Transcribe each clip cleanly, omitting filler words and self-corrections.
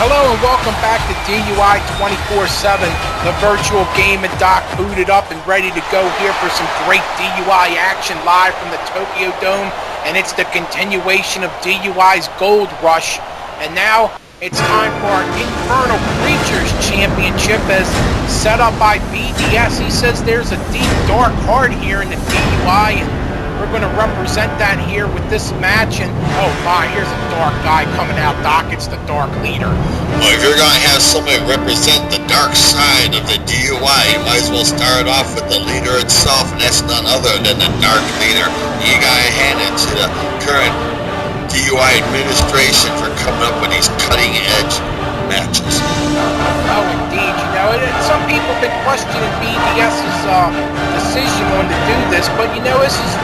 Hello and welcome back to DUI 24/7, the virtual game, and Doc booted up and ready to go here for some great DUI action live from the Tokyo Dome, and it's the continuation of DUI's Gold Rush. And now it's time for our Infernal Creatures Championship as set up by bDs. He says there's a deep, dark heart here in the DUI, and we're going to represent that here with this match. And oh my, here's a dark guy coming out, Doc. It's the dark leader. Well, if you're going to have somebody represent the dark side of the DUI, you might as well start off with the leader itself, and that's none other than the dark leader. You got to hand it to the current DUI administration for coming up with these cutting-edge matches. Oh, indeed. You know, some people have been questioning bDs's decision on to do this, but you know,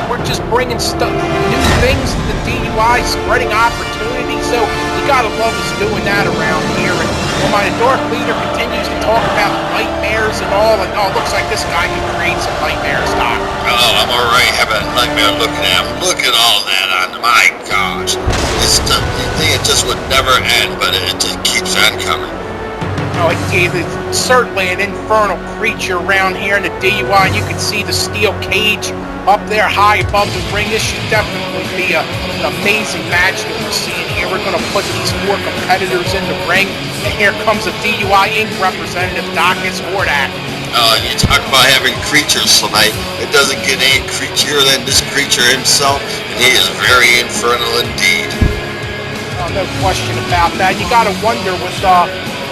we're just bringing new things to the DUI, spreading opportunity. So you gotta love us doing that around here. And well, my dark leader continues to talk about nightmares and all, and oh, looks like this guy can create some nightmares, Doc. Oh, I'm already having a nightmare looking at him. Look at all that on, my gosh. You think it just would never end, but it just keeps on coming. Oh, it's certainly an infernal creature around here in the DUI, and you can see the steel cage up there high above the ring. This should definitely be an amazing match that we're seeing here. We're going to put these four competitors in the ring, and here comes a DUI Inc. representative, Doc Hordak. You talk about having creatures tonight. It doesn't get any creature than this creature himself, and he is very infernal indeed. Oh, no question about that. You got to wonder with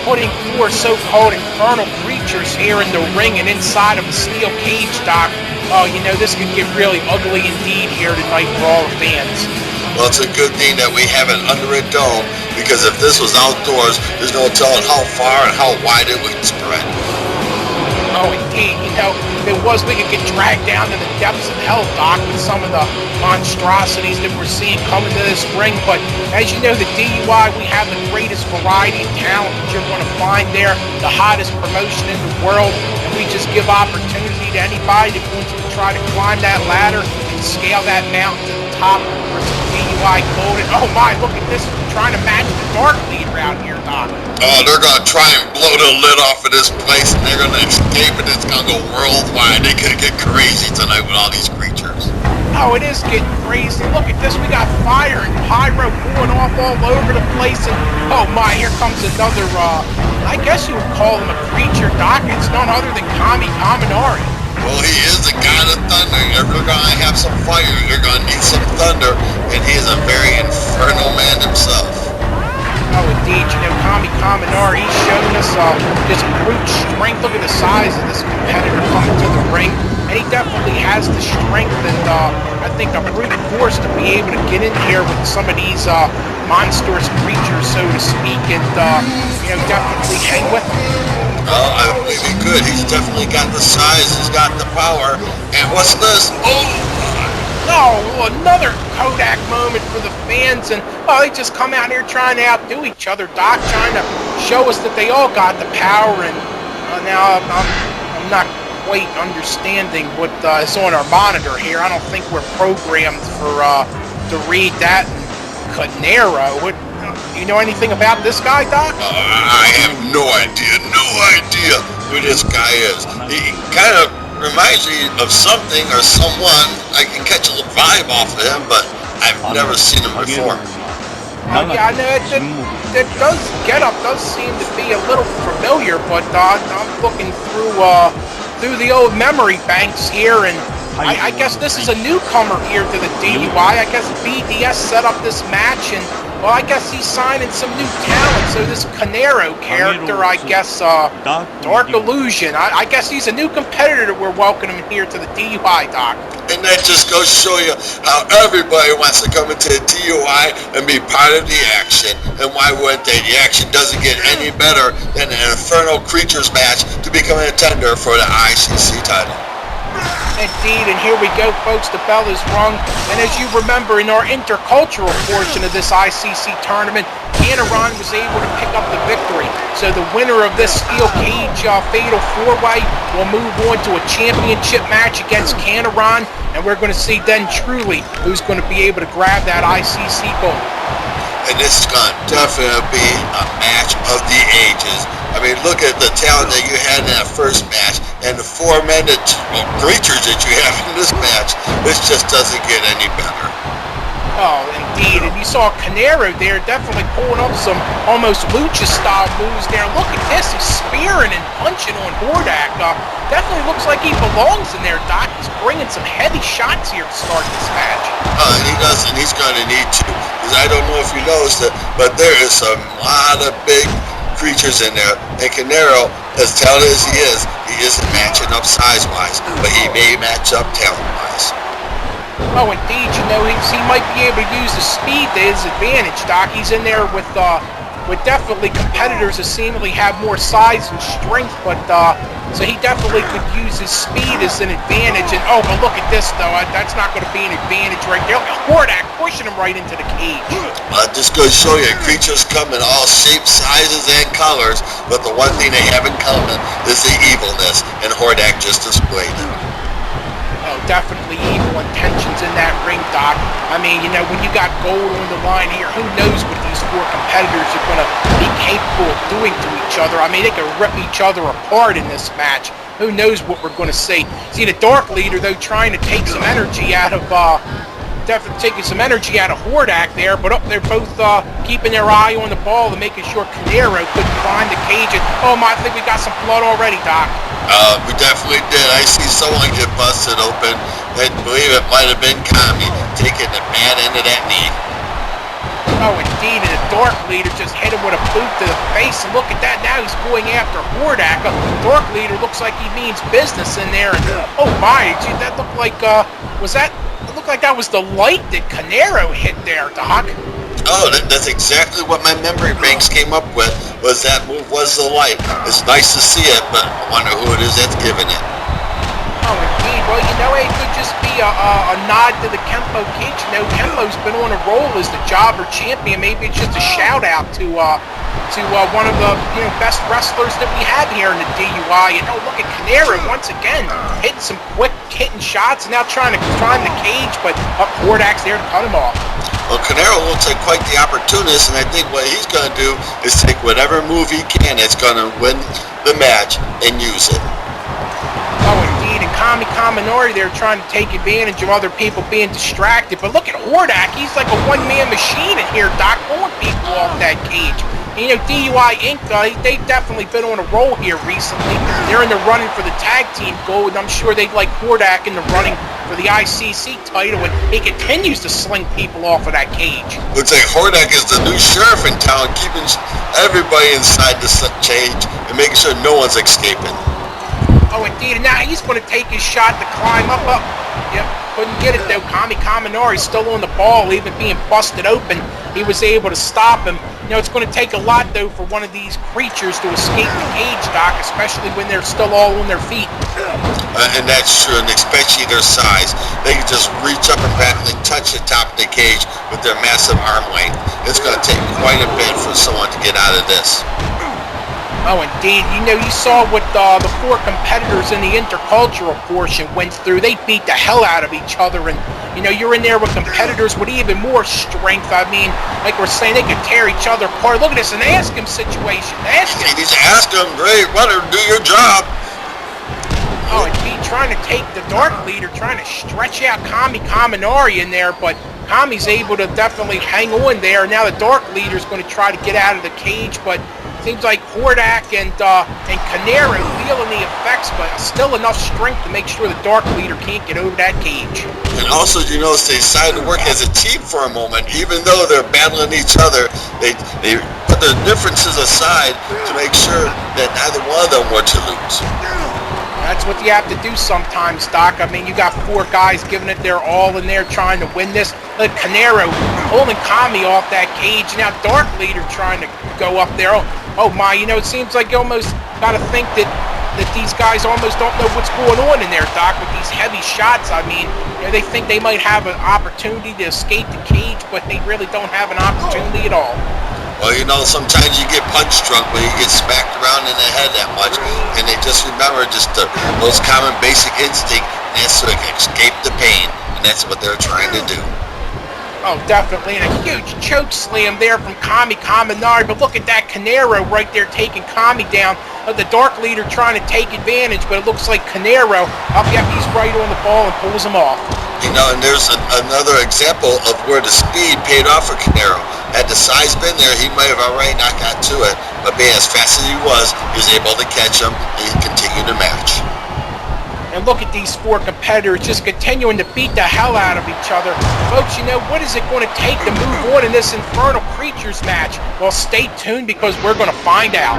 putting four so-called infernal creatures here in the ring and inside of a steel cage, Doc. Oh, you know, this could get really ugly indeed here tonight for all the fans. Well, it's a good thing that we have it under a dome, because if this was outdoors, there's no telling how far and how wide it would spread. Oh, indeed. You know, if it was, we could get dragged down to the depths of hell, Doc, with some of the monstrosities that we're seeing coming to this ring. But as you know, the DUI, we have the greatest variety of talent that you're going to find there, the hottest promotion in the world, and we just give opportunity to anybody that wants to try to climb that ladder and scale that mountain to the top for some DUI gold. And oh my, look at this, we're trying to match the dark leader out here, Doc. Oh, they're going to try and blow the lid off of this place, and they're going to escape, and it's going to go worldwide. They could get crazy tonight with all these creatures. Oh, it is getting crazy. Look at this. We got fire and pyro going off all over the place. And oh my, here comes another, I guess you would call him a creature, Doc. It's none other than Canaron. Well, he is the god of thunder. If you're going to have some fire, you're going to need some thunder, and he is a very infernal man himself. Oh, indeed. You know, Canaron, he's showing us just brute strength. Look at the size of this competitor coming to the ring. And he definitely has the strength and, I think, a brute force to be able to get in here with some of these monstrous creatures, so to speak, and, you know, definitely hang with him. Well, I believe he could. He's definitely got the size. He's got the power. And what's this? Oh, another Kodak moment for the fans, and oh, they just come out here trying to outdo each other, Doc, trying to show us that they all got the power. And now I'm not quite understanding what is on our monitor here. I don't think we're programmed for to read that. Canaron, what? Do you know anything about this guy, Doc? I have no idea who this guy is. He kind of reminds me of something or someone. I can catch a little vibe off of him, but I've never seen him before. Yeah, I know it does seem to be a little familiar, but I'm looking through the old memory banks here, and I guess this is a newcomer here to the DUI. I guess bDs set up this match, and well, I guess he's signing some new talent. So this Canaron character, I guess, Dark Illusion, I guess he's a new competitor that we're welcoming here to the DUI, Doc. And that just goes to show you how everybody wants to come into the DUI and be part of the action. And why wouldn't they? The action doesn't get any better than an Infernal Creatures match to become a contender for the ICC title. Indeed, and here we go, folks. The bell is rung. And as you remember, in our intercultural portion of this ICC tournament, Canaron was able to pick up the victory. So the winner of this steel cage fatal four-way will move on to a championship match against Canaron, and we're going to see then truly who's going to be able to grab that ICC gold. and this is going to definitely be a match of the ages. I mean, look at the talent that you had in that first match and the four-minute creatures that you have in this match. This just doesn't get any better. Oh, indeed. And you saw Canaron there definitely pulling up some almost lucha-style moves there. Look at this. He's spearing and punching on Hordak. Definitely looks like he belongs in there, Doc. He's bringing some heavy shots here to start this match. And he does, and he's going to need to. Because I don't know if you noticed it, but there is a lot of big creatures in there. And Canaron, as talented as he isn't matching up size-wise, but he may match up talent-wise. Oh, indeed, you know, he might be able to use the speed to his advantage, Doc. He's in there with definitely competitors that seemingly have more size and strength, but so he definitely could use his speed as an advantage. And oh, but look at this though, that's not going to be an advantage right there. Hordak pushing him right into the cage. Just going to show you, creatures come in all shapes, sizes, and colors, but the one thing they have in common is the evilness, and Hordak just displayed it. Oh, definitely evil intentions in that ring, Doc. I mean, you know, when you got gold on the line here, who knows what these four competitors are going to be capable of doing to each other. I mean, they could rip each other apart in this match. Who knows what we're going to see. See, the Dark Leader, though, trying to take some energy out of, definitely taking some energy out of Hordak there, but they're both keeping their eye on the ball and making sure Canaron couldn't find the cage. And, oh my, I think we got some blood already, Doc. We definitely did. I see someone get busted open. I believe it might have been Kami taking the man into that knee. Oh, indeed, and the Dark Leader just hit him with a boot to the face, and look at that, now he's going after Hordak. Dark Leader looks like he means business in there, and oh my, gee, that looked like, it looked like that was the light that Canaron hit there, Doc. Oh, that's exactly what my memory banks came up with, was that move was the light. It's nice to see it, but I wonder who it is that's giving it. Oh, indeed. Well, you know, it could just be a nod to the Kempo Cage. You know, Kempo's been on a roll as the jobber champion. Maybe it's just a shout-out to one of the best wrestlers that we have here in the DUI. And oh, look at Canaron once again hitting some quick hitting shots and now trying to climb the cage, but Hordak's there to cut him off. Well, Canaron looks like quite the opportunist, and I think what he's going to do is take whatever move he can that's going to win the match and use it. Oh, indeed, and Kaminori, they're trying to take advantage of other people being distracted. But look at Hordak, he's like a one-man machine in here, Doc, pulling people off that cage. And, you know, DUI Inc., they've definitely been on a roll here recently. They're in the running for the tag team gold, and I'm sure they'd like Hordak in the running for the ICC title, and he continues to sling people off of that cage. Looks like Hordak is the new sheriff in town, keeping everybody inside the cage and making sure no one's escaping. Oh, indeed, and now he's going to take his shot to climb up. Yep, couldn't get it, though. Kaminori's still on the ball, even being busted open. He was able to stop him. You know, it's going to take a lot, though, for one of these creatures to escape the cage, Doc, especially when they're still all on their feet. And that's true, and especially their size. They can just reach up and practically touch the top of the cage with their massive arm length. It's going to take quite a bit for someone to get out of this. Oh, indeed. You know, you saw what the four competitors in the intercultural portion went through. They beat the hell out of each other, and, you know, you're in there with competitors with even more strength. I mean, like we're saying, they could tear each other apart. Look at this, an ask him situation. Ask him. You need to ask him, Ray, let her do your job. Oh, indeed, trying to take the Dark Leader, trying to stretch out Kaminori in there, but Kami's able to definitely hang on there. Now the Dark Leader's going to try to get out of the cage, but seems like Hordak and Canaron feeling the effects, but still enough strength to make sure the Dark Leader can't get over that cage. And also, you notice they decided to work as a team for a moment. Even though they're battling each other, they put their differences aside to make sure that neither one of them were to lose. That's what you have to do sometimes, Doc. I mean, you got four guys giving it their all in there trying to win this. Look, Canaron holding Kami off that cage. Now Dark Leader trying to go up there. Oh my, you know, it seems like you almost got to think that these guys almost don't know what's going on in there, Doc, with these heavy shots. I mean, you know, they think they might have an opportunity to escape the cage, but they really don't have an opportunity at all. Well, you know, sometimes you get punch drunk when you get smacked around in the head that much, and they just remember just the most common basic instinct, and that's to escape the pain, and that's what they're trying to do. Oh, definitely, and a huge choke slam there from Kami Kaminari, but look at that Canaron right there taking Kami down. The Dark Leader trying to take advantage, but it looks like Canaron, he's right on the ball and pulls him off. You know, and there's another example of where the speed paid off for Canaron. Had the size been there, he might have already not got to it, but being as fast as he was able to catch him and continue the match. And look at these four competitors just continuing to beat the hell out of each other. Folks, you know, what is it going to take to move on in this Infernal Creatures match? Well, stay tuned because we're going to find out.